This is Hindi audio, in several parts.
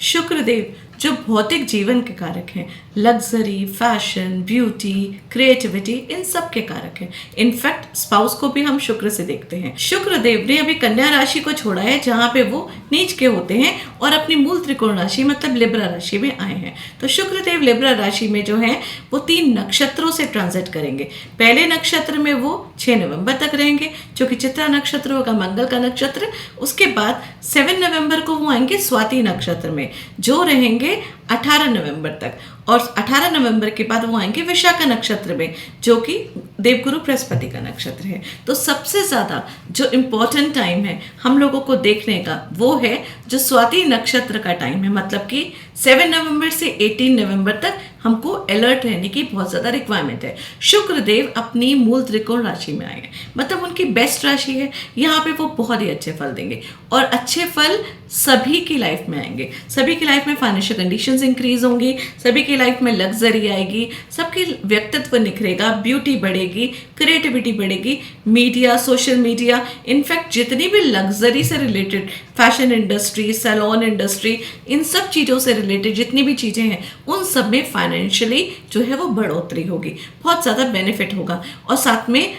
शुक्रदेव जो भौतिक जीवन के कारक हैं, लग्जरी, फैशन, ब्यूटी, क्रिएटिविटी, इन सब के कारक हैं। इनफैक्ट स्पाउस को भी हम शुक्र से देखते हैं। शुक्रदेव ने अभी कन्या राशि को छोड़ा है जहां पे वो नीच के होते हैं और अपनी मूल त्रिकोण राशि मतलब लिब्रा राशि में आए हैं। तो शुक्रदेव लिब्रा राशि में जो है वो 3 नक्षत्रों से ट्रांजिट करेंगे। पहले नक्षत्र में वो 6 नवंबर तक रहेंगे जो कि चित्रा नक्षत्र होगा, मंगल का नक्षत्र। उसके बाद 7 नवंबर को वो आएंगे स्वाति नक्षत्र में जो रहेंगे 18 नवंबर तक, और 18 नवंबर के बाद वो आएंगे विशाखा नक्षत्र में जो कि देवगुरु बृहस्पति का नक्षत्र है। तो सबसे ज़्यादा जो इम्पोर्टेंट टाइम है हम लोगों को देखने का वो है जो स्वाति नक्षत्र का टाइम है, मतलब कि 7 नवंबर से 18 नवंबर तक हमको अलर्ट रहने की बहुत ज़्यादा रिक्वायरमेंट है। शुक्रदेव अपनी मूल त्रिकोण राशि में आए हैं, मतलब उनकी बेस्ट राशि है। यहाँ पे वो बहुत ही अच्छे फल देंगे और अच्छे फल सभी की लाइफ में आएंगे। सभी की लाइफ में फाइनेंशियल कंडीशंस इंक्रीज होंगी, सभी की लाइफ में लग्जरी आएगी, सबके व्यक्तित्व निखरेगा, ब्यूटी बढ़ेगी, क्रिएटिविटी बढ़ेगी, मीडिया, सोशल मीडिया, इनफैक्ट जितनी भी लग्जरी से related fashion industry, salon industry, इन सब चीज़ों से रिलेटेड जितनी भी चीज़ें हैं उन सब में फाइनेंशियली जो है वो बढ़ोतरी होगी, बहुत ज़्यादा बेनिफिट होगा। और साथ में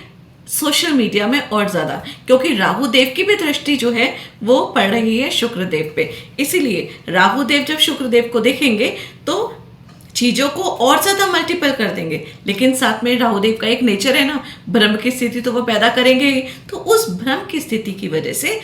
सोशल मीडिया में और ज़्यादा, क्योंकि राहु देव की भी दृष्टि जो है वो पड़ रही है शुक्रदेव पे, इसीलिए राहु देव जब शुक्रदेव को देखेंगे तो चीज़ों को और ज़्यादा मल्टीपल कर देंगे। लेकिन साथ में राहुदेव का एक नेचर है ना, भ्रम की स्थिति तो वो पैदा करेंगे ही, तो उस भ्रम की स्थिति की वजह से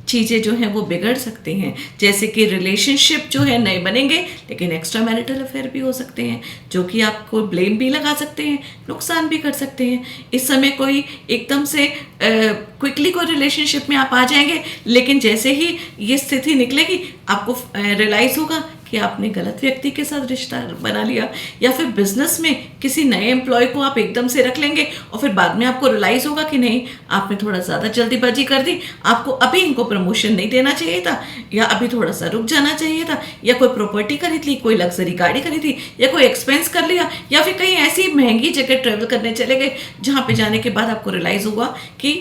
चीज़ें जो हैं वो बिगड़ सकती हैं। जैसे कि रिलेशनशिप जो है नए बनेंगे लेकिन एक्स्ट्रा मैरिटल अफेयर भी हो सकते हैं जो कि आपको ब्लेम भी लगा सकते हैं, नुकसान भी कर सकते हैं। इस समय कोई एकदम से क्विकली कोई रिलेशनशिप में आप आ जाएंगे, लेकिन जैसे ही ये स्थिति निकलेगी आपको रियलाइज़ होगा कि आपने गलत व्यक्ति के साथ रिश्ता बना लिया, या फिर बिजनेस में किसी नए एम्प्लॉय को आप एकदम से रख लेंगे और फिर बाद में आपको रियलाइज होगा कि नहीं, आपने थोड़ा ज़्यादा जल्दीबाजी कर दी, आपको अभी इनको प्रमोशन नहीं देना चाहिए था, या अभी थोड़ा सा रुक जाना चाहिए था, या कोई प्रॉपर्टी खरीद ली, कोई लग्जरी गाड़ी खरीदी, या कोई एक्सपेंस कर लिया, या फिर कहीं ऐसी महंगी जगह ट्रेवल करने चले गए जहाँ पे जाने के बाद आपको रियलाइज हुआ कि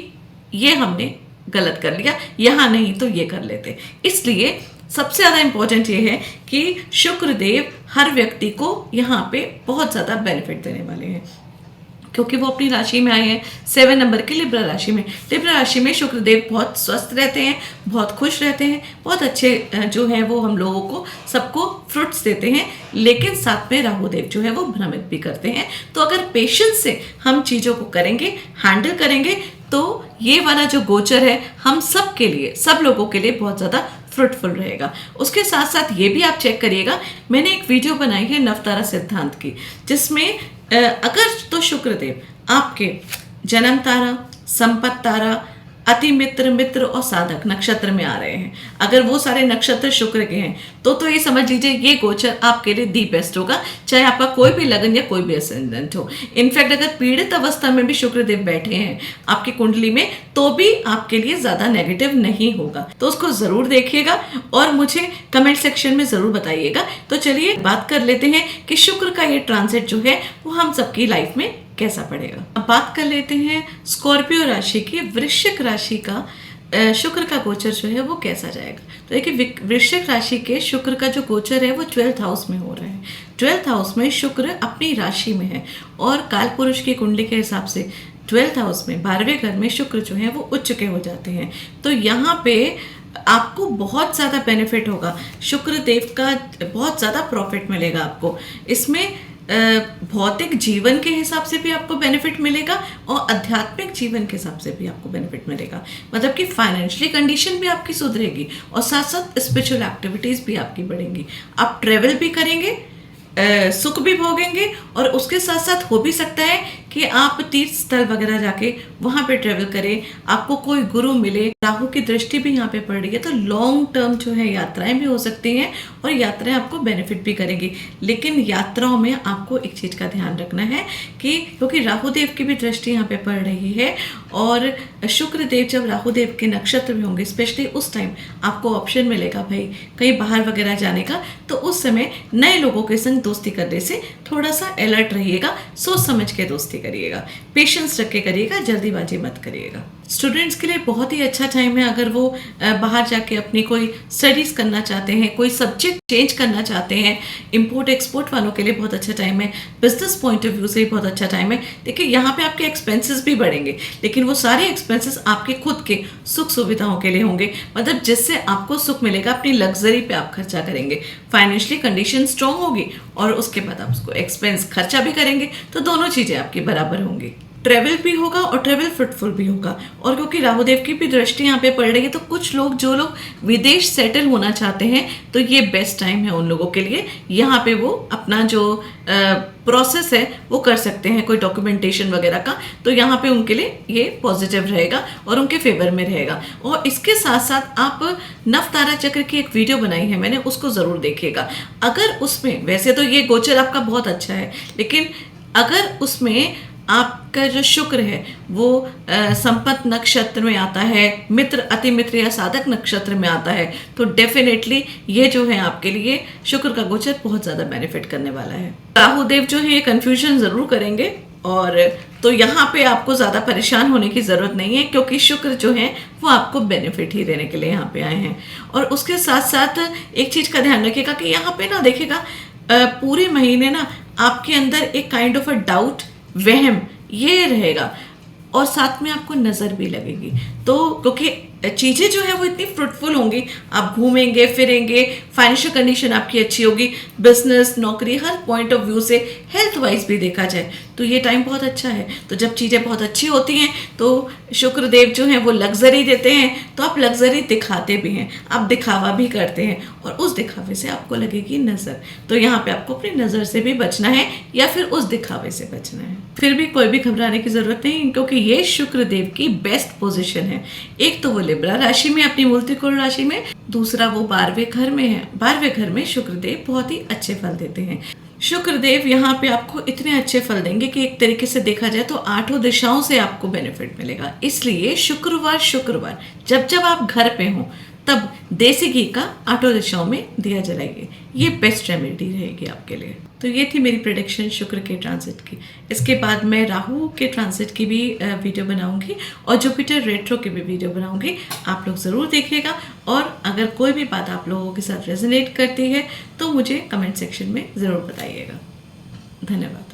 ये हमने गलत कर लिया, यहाँ नहीं तो ये कर लेते। इसलिए सबसे ज़्यादा इम्पोर्टेंट ये है कि शुक्रदेव हर व्यक्ति को यहाँ पे बहुत ज़्यादा बेनिफिट देने वाले हैं, क्योंकि वो अपनी राशि में आए हैं 7 नंबर की लिब्रा राशि में। लिब्रा राशि में शुक्रदेव बहुत स्वस्थ रहते हैं, बहुत खुश रहते हैं, बहुत अच्छे जो है वो हम लोगों को सबको फ्रूट्स देते हैं, लेकिन साथ में राहुदेव जो है वो भ्रमित भी करते हैं। तो अगर पेशेंस से हम चीज़ों को करेंगे, हैंडल करेंगे, तो ये वाला जो गोचर है हम सब के लिए, सब लोगों के लिए बहुत ज़्यादा फ्रूटफुल रहेगा। उसके साथ साथ ये भी आप चेक करिएगा, मैंने एक वीडियो बनाई है नवतारा सिद्धांत की, जिसमें अगर तो शुक्रदेव आपके जन्म तारा, संपत्ति तारा, अति मित्र, मित्र और साधक नक्षत्र में आ रहे हैं, अगर वो सारे नक्षत्र शुक्र के हैं तो ये समझ लीजिए ये गोचर आपके लिए दी बेस्ट होगा, चाहे आपका कोई भी लगन या कोई भी असेंडेंट हो। इनफैक्ट अगर पीड़ित अवस्था में भी शुक्रदेव बैठे हैं आपकी कुंडली में तो भी आपके लिए ज़्यादा नेगेटिव नहीं होगा। तो उसको ज़रूर देखिएगा और मुझे कमेंट सेक्शन में ज़रूर बताइएगा। तो चलिए बात कर लेते हैं कि शुक्र का ये ट्रांजिट जो है वो हम सबकी लाइफ में कैसा पड़ेगा। अब बात कर लेते हैं स्कॉर्पियो राशि की, वृश्चिक राशि का शुक्र का गोचर जो है वो कैसा जाएगा। तो देखिए वृश्चिक राशि के शुक्र का जो गोचर है वो 12th हाउस में हो रहा है। 12th हाउस में शुक्र अपनी राशि में है और काल पुरुष की कुंडली के हिसाब से 12th हाउस में 12वें घर में शुक्र जो है वो उच्च के हो जाते हैं। तो यहाँ पे आपको बहुत ज़्यादा बेनिफिट होगा, शुक्र देव का बहुत ज़्यादा प्रॉफिट मिलेगा आपको। इसमें भौतिक जीवन के हिसाब से भी आपको बेनिफिट मिलेगा और आध्यात्मिक जीवन के हिसाब से भी आपको बेनिफिट मिलेगा, मतलब कि फाइनेंशियली कंडीशन भी आपकी सुधरेगी और साथ साथ स्पिरिचुअल एक्टिविटीज़ भी आपकी बढ़ेंगी। आप ट्रेवल भी करेंगे, सुख भी भोगेंगे, और उसके साथ साथ हो भी सकता है कि आप तीर्थ स्थल वगैरह जाके वहाँ पे ट्रेवल करें, आपको कोई गुरु मिले। राहु की दृष्टि भी यहाँ पे पड़ रही है, तो लॉन्ग टर्म जो है यात्राएं भी हो सकती हैं और यात्राएं आपको बेनिफिट भी करेंगी। लेकिन यात्राओं में आपको एक चीज़ का ध्यान रखना है कि क्योंकि राहुदेव की भी दृष्टि यहाँ पे पड़ रही है और शुक्रदेव जब राहुदेव के नक्षत्र में होंगे, स्पेशली उस टाइम आपको ऑप्शन मिलेगा भाई कहीं बाहर वगैरह जाने का, तो उस समय नए लोगों के संग दोस्ती करने से थोड़ा सा अलर्ट रहिएगा, सोच समझ के दोस्ती करिएगा, पेशेंस रख के करिएगा, जल्दीबाजी मत करिएगा। स्टूडेंट्स के लिए बहुत ही अच्छा टाइम है अगर वो बाहर जाके अपनी कोई स्टडीज़ करना चाहते हैं, कोई सब्जेक्ट चेंज करना चाहते हैं। इंपोर्ट एक्सपोर्ट वालों के लिए बहुत अच्छा टाइम है। बिजनेस पॉइंट ऑफ व्यू से भी बहुत अच्छा टाइम है। देखिए यहाँ पे आपके एक्सपेंसेस भी बढ़ेंगे, लेकिन वो सारे एक्सपेंसेस आपके खुद के सुख सुविधाओं के लिए होंगे, मतलब जिससे आपको सुख मिलेगा, अपनी लग्जरी पे आप खर्चा करेंगे। फाइनेंशियली कंडीशन स्ट्रांग होगी और उसके बाद आप उसको एक्सपेंस खर्चा भी करेंगे, तो दोनों चीज़ें आपकी बराबर होंगी। ट्रेवल भी होगा और ट्रेवल फ्रूटफुल भी होगा। और क्योंकि राहुदेव की भी दृष्टि यहाँ पे पड़ रही है, तो कुछ लोग जो लोग विदेश सेटल होना चाहते हैं, तो ये बेस्ट टाइम है उन लोगों के लिए। यहाँ पे वो अपना जो प्रोसेस है वो कर सकते हैं, कोई डॉक्यूमेंटेशन वगैरह का, तो यहाँ पे उनके लिए ये पॉजिटिव रहेगा और उनके फेवर में रहेगा। और इसके साथ साथ आप नवतारा चक्र की एक वीडियो बनाई है मैंने, उसको ज़रूर देखिएगा। अगर उसमें, वैसे तो ये गोचर आपका बहुत अच्छा है, लेकिन अगर उसमें आपका जो शुक्र है वो संपत नक्षत्र में आता है, मित्र, अति मित्र या साधक नक्षत्र में आता है, तो डेफिनेटली ये जो है आपके लिए शुक्र का गोचर बहुत ज़्यादा बेनिफिट करने वाला है। राहुदेव जो है ये कन्फ्यूजन ज़रूर करेंगे, और तो यहाँ पे आपको ज़्यादा परेशान होने की ज़रूरत नहीं है, क्योंकि शुक्र जो है वो आपको बेनिफिट ही देने के लिए यहाँ पे आए हैं। और उसके साथ साथ एक चीज़ का ध्यान रखिएगा कि यहाँ पे ना देखिएगा पूरे महीने ना आपके अंदर एक काइंड ऑफ अ डाउट, वहम ये रहेगा, और साथ में आपको नज़र भी लगेगी। तो क्योंकि चीज़ें जो है वो इतनी फ्रूटफुल होंगी, आप घूमेंगे फिरेंगे, फाइनेंशियल कंडीशन आपकी अच्छी होगी, बिजनेस, नौकरी, हर पॉइंट ऑफ व्यू से, हेल्थ वाइज भी देखा जाए तो ये टाइम बहुत अच्छा है। तो जब चीज़ें बहुत अच्छी होती हैं तो शुक्रदेव जो हैं वो लग्जरी देते हैं, तो आप लग्जरी दिखाते भी हैं, आप दिखावा भी करते हैं, और उस दिखावे से आपको लगेगी नज़र। तो यहाँ पे आपको अपनी नज़र से भी बचना है या फिर उस दिखावे से बचना है। फिर भी कोई भी घबराने की ज़रूरत नहीं, क्योंकि ये शुक्रदेव की बेस्ट पोजिशन है। एक तो वो लिब्रा राशि में, अपनी मूल त्रिकोण राशि में, दूसरा वो 12वें घर में है। 12वें घर में शुक्रदेव बहुत ही अच्छे फल देते हैं। शुक्रदेव यहाँ पे आपको इतने अच्छे फल देंगे कि एक तरीके से देखा जाए तो 8 दिशाओं से आपको बेनिफिट मिलेगा। इसलिए शुक्रवार जब जब आप घर पे हो तब देसी घी का 8 दिशाओं में दिया जलाइए, ये बेस्ट रेमेडी रहेगी आपके लिए। तो ये थी मेरी प्रेडिक्शन शुक्र के ट्रांजिट की। इसके बाद मैं राहु के ट्रांजिट की भी वीडियो बनाऊंगी और जुपिटर रेट्रो की भी वीडियो बनाऊंगी, आप लोग ज़रूर देखिएगा। और अगर कोई भी बात आप लोगों के साथ रेजोनेट करती है तो मुझे कमेंट सेक्शन में ज़रूर बताइएगा। धन्यवाद।